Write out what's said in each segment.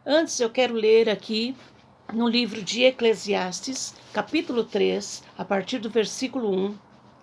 Antes eu quero ler aqui no livro de Eclesiastes, capítulo 3, a partir do versículo 1,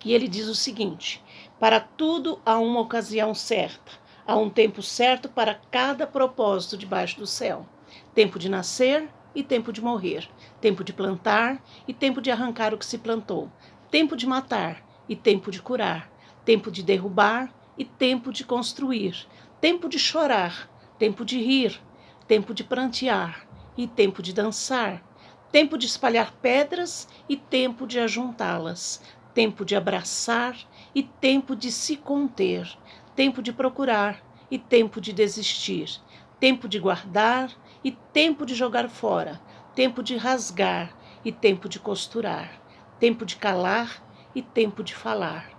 e ele diz o seguinte: para tudo há uma ocasião certa, há um tempo certo para cada propósito debaixo do céu. Tempo de nascer e tempo de morrer, tempo de plantar e tempo de arrancar o que se plantou, tempo de matar e tempo de curar, tempo de derrubar e tempo de construir, tempo de chorar, tempo de rir, tempo de prantear e tempo de dançar, tempo de espalhar pedras e tempo de ajuntá-las, tempo de abraçar e tempo de se conter, tempo de procurar e tempo de desistir, tempo de guardar e tempo de jogar fora, tempo de rasgar e tempo de costurar, tempo de calar e tempo de falar,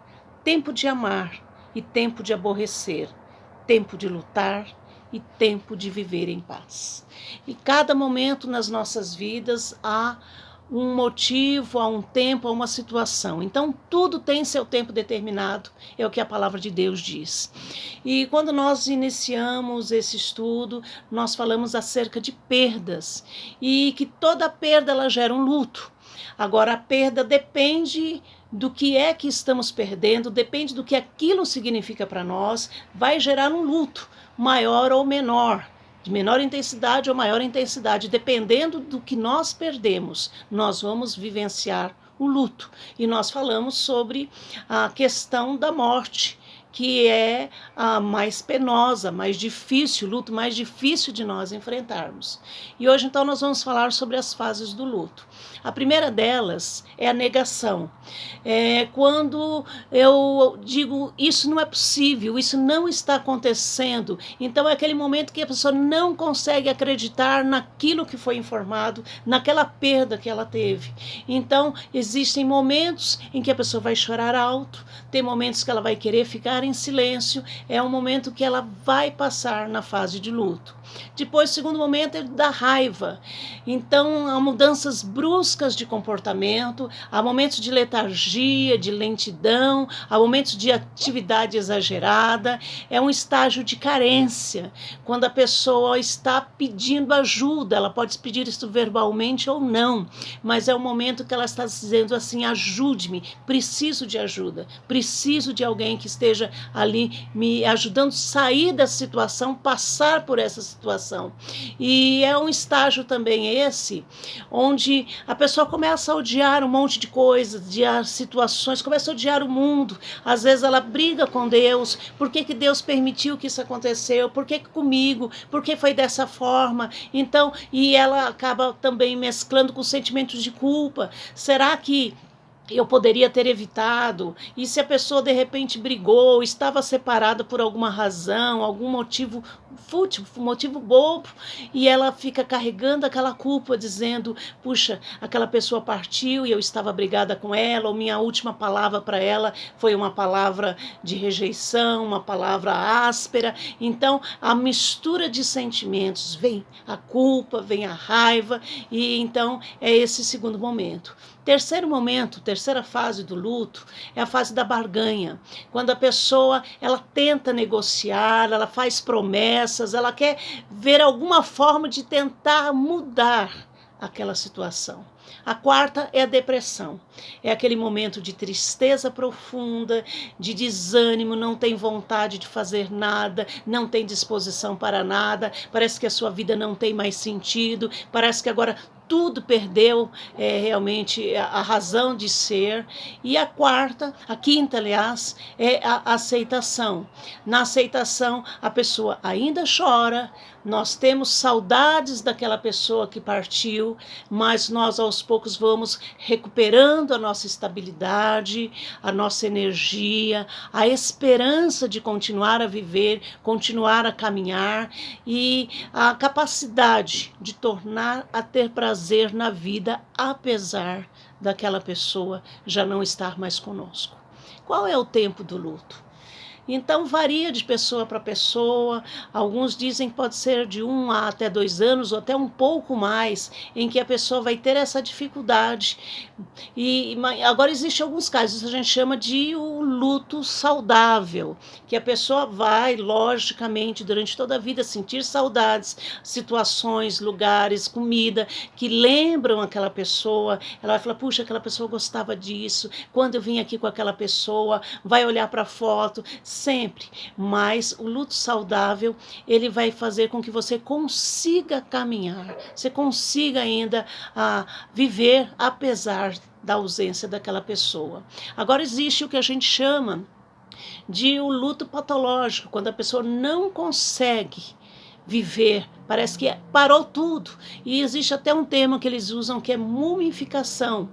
tempo de amar e tempo de aborrecer, tempo de lutar e tempo de viver em paz. E cada momento nas nossas vidas há um motivo, há um tempo, há uma situação. Então, tudo tem seu tempo determinado, é o que a palavra de Deus diz. E quando nós iniciamos esse estudo, nós falamos acerca de perdas e que toda perda ela gera um luto. Agora, a perda depende do que é que estamos perdendo, depende do que aquilo significa para nós, vai gerar um luto maior ou menor, de menor intensidade ou maior intensidade, dependendo do que nós perdemos, nós vamos vivenciar o luto. E nós falamos sobre a questão da morte, que é a mais penosa, mais difícil, o luto mais difícil de nós enfrentarmos. E hoje, então, nós vamos falar sobre as fases do luto. A primeira delas é a negação. É quando eu digo, isso não é possível, isso não está acontecendo. Então é aquele momento que a pessoa não consegue acreditar naquilo que foi informado, naquela perda que ela teve. Então existem momentos em que a pessoa vai chorar alto, tem momentos que ela vai querer ficar em silêncio, é um momento que ela vai passar na fase de luto. Depois, o segundo momento é da raiva. Então, há mudanças bruscas de comportamento, há momentos de letargia, de lentidão, há momentos de atividade exagerada, é um estágio de carência, quando a pessoa está pedindo ajuda, ela pode pedir isso verbalmente ou não, mas é um momento que ela está dizendo assim, ajude-me, preciso de ajuda, preciso de alguém que esteja ali me ajudando a sair dessa situação, passar por essa situação. E é um estágio também esse, onde a pessoa começa a odiar um monte de coisas, odiar situações, começa a odiar o mundo. Às vezes ela briga com Deus, por que Deus permitiu que isso aconteceu, por que comigo, por que foi dessa forma. Então, e ela acaba também mesclando com sentimentos de culpa. Será que eu poderia ter evitado? E se a pessoa de repente brigou, estava separada por alguma razão, algum motivo fútil, motivo bobo, e ela fica carregando aquela culpa, dizendo, puxa, aquela pessoa partiu e eu estava brigada com ela, ou minha última palavra para ela foi uma palavra de rejeição, uma palavra áspera. Então a mistura de sentimentos, vem a culpa, vem a raiva, e então é esse segundo momento. Terceiro momento, terceira fase do luto é a fase da barganha, quando a pessoa ela tenta negociar, ela faz promessas, ela quer ver alguma forma de tentar mudar aquela situação. A quarta é a depressão, é aquele momento de tristeza profunda, de desânimo, não tem vontade de fazer nada, não tem disposição para nada, parece que a sua vida não tem mais sentido, parece que agora tudo perdeu realmente a razão de ser. E a quarta, a quinta, aliás, é a aceitação. Na aceitação, a pessoa ainda chora, nós temos saudades daquela pessoa que partiu, mas nós aos poucos vamos recuperando a nossa estabilidade, a nossa energia, a esperança de continuar a viver, continuar a caminhar e a capacidade de tornar a ter prazer na vida, apesar daquela pessoa já não estar mais conosco. Qual é o tempo do luto? Então varia de pessoa para pessoa. Alguns dizem que pode ser de 1 a até 2 anos ou até um pouco mais, em que a pessoa vai ter essa dificuldade. Agora existem alguns casos, a gente chama de o luto saudável, que a pessoa vai, logicamente, durante toda a vida sentir saudades, situações, lugares, comida, que lembram aquela pessoa. Ela vai falar, puxa, aquela pessoa gostava disso, quando eu vim aqui com aquela pessoa, vai olhar para a foto, sempre. Mas o luto saudável, ele vai fazer com que você consiga caminhar, você consiga ainda viver apesar da ausência daquela pessoa. Agora existe o que a gente chama de o luto patológico, quando a pessoa não consegue viver, parece que parou tudo. E existe até um termo que eles usam que é mumificação,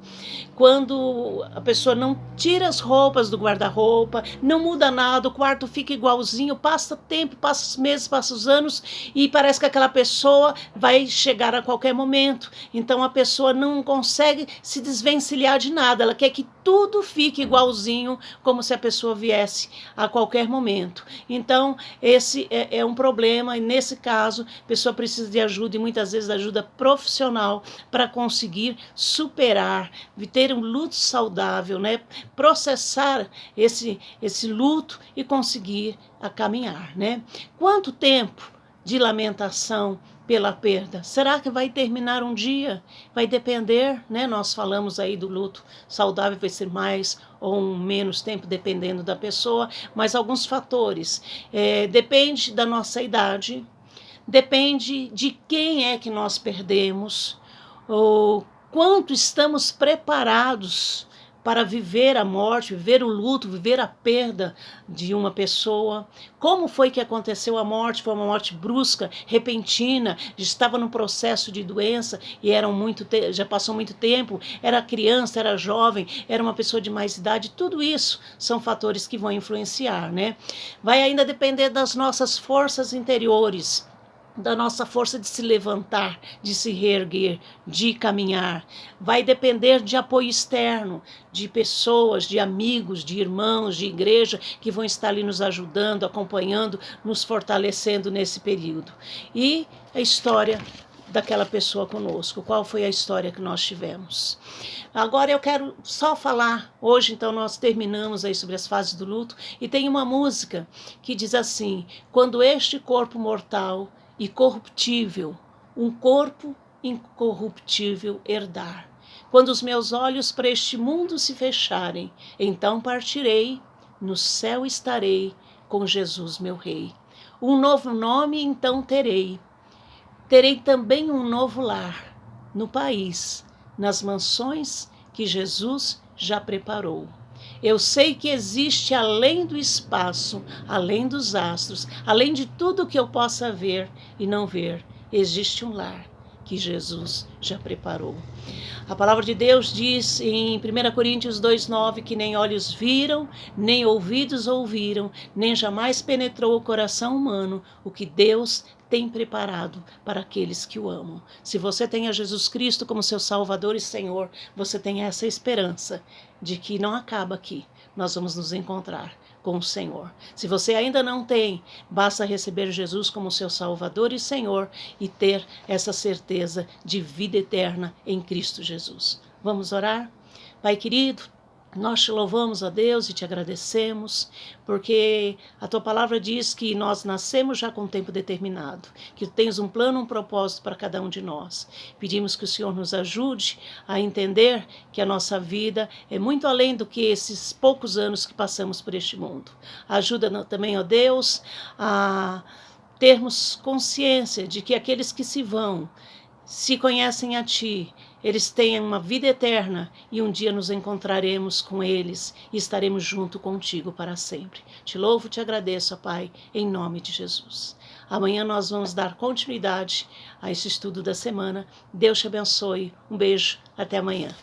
quando a pessoa não tira as roupas do guarda-roupa, não muda nada, o quarto fica igualzinho, passa tempo, passa os meses, passa os anos e parece que aquela pessoa vai chegar a qualquer momento. Então a pessoa não consegue se desvencilhar de nada, ela quer que tudo fique igualzinho, como se a pessoa viesse a qualquer momento. Então esse é um problema e nesse caso a pessoa precisa de ajuda e muitas vezes ajuda profissional para conseguir superar, ter um luto saudável, né? Processar esse luto e conseguir caminhar, né? Quanto tempo de lamentação pela perda? Será que vai terminar um dia? Vai depender, né? Nós falamos aí do luto saudável, vai ser mais ou menos tempo, dependendo da pessoa, mas alguns fatores. Depende da nossa idade, depende de quem é que nós perdemos, ou quanto estamos preparados para viver a morte, viver o luto, viver a perda de uma pessoa. Como foi que aconteceu a morte? Foi uma morte brusca, repentina, estava no processo de doença e já passou muito tempo, era criança, era jovem, era uma pessoa de mais idade. Tudo isso são fatores que vão influenciar, né? Vai ainda depender das nossas forças interiores, da nossa força de se levantar, de se reerguer, de caminhar. Vai depender de apoio externo, de pessoas, de amigos, de irmãos, de igreja, que vão estar ali nos ajudando, acompanhando, nos fortalecendo nesse período. E a história daquela pessoa conosco, qual foi a história que nós tivemos. Agora eu quero só falar, hoje então nós terminamos aí sobre as fases do luto, e tem uma música que diz assim: quando este corpo mortal e corruptível, um corpo incorruptível herdar. Quando os meus olhos para este mundo se fecharem, então partirei, no céu estarei com Jesus meu Rei. Um novo nome então terei. Terei também um novo lar, no país, nas mansões que Jesus já preparou. Eu sei que existe além do espaço, além dos astros, além de tudo que eu possa ver e não ver, existe um lar que Jesus já preparou. A palavra de Deus diz em 1 Coríntios 2,9 que nem olhos viram, nem ouvidos ouviram, nem jamais penetrou o coração humano o que Deus tem preparado para aqueles que o amam. Se você tem a Jesus Cristo como seu Salvador e Senhor, você tem essa esperança de que não acaba aqui. Nós vamos nos encontrar com o Senhor. Se você ainda não tem, basta receber Jesus como seu Salvador e Senhor e ter essa certeza de vida eterna em Cristo Jesus. Vamos orar? Pai querido, nós te louvamos, a Deus, e te agradecemos, porque a tua palavra diz que nós nascemos já com tempo determinado, que tu tens um plano, um propósito para cada um de nós. Pedimos que o Senhor nos ajude a entender que a nossa vida é muito além do que esses poucos anos que passamos por este mundo. Ajuda também, ó Deus, a termos consciência de que aqueles que se vão, se conhecem a Ti, eles têm uma vida eterna e um dia nos encontraremos com eles e estaremos junto contigo para sempre. Te louvo, te agradeço, ó Pai, em nome de Jesus. Amanhã nós vamos dar continuidade a esse estudo da semana. Deus te abençoe. Um beijo, até amanhã.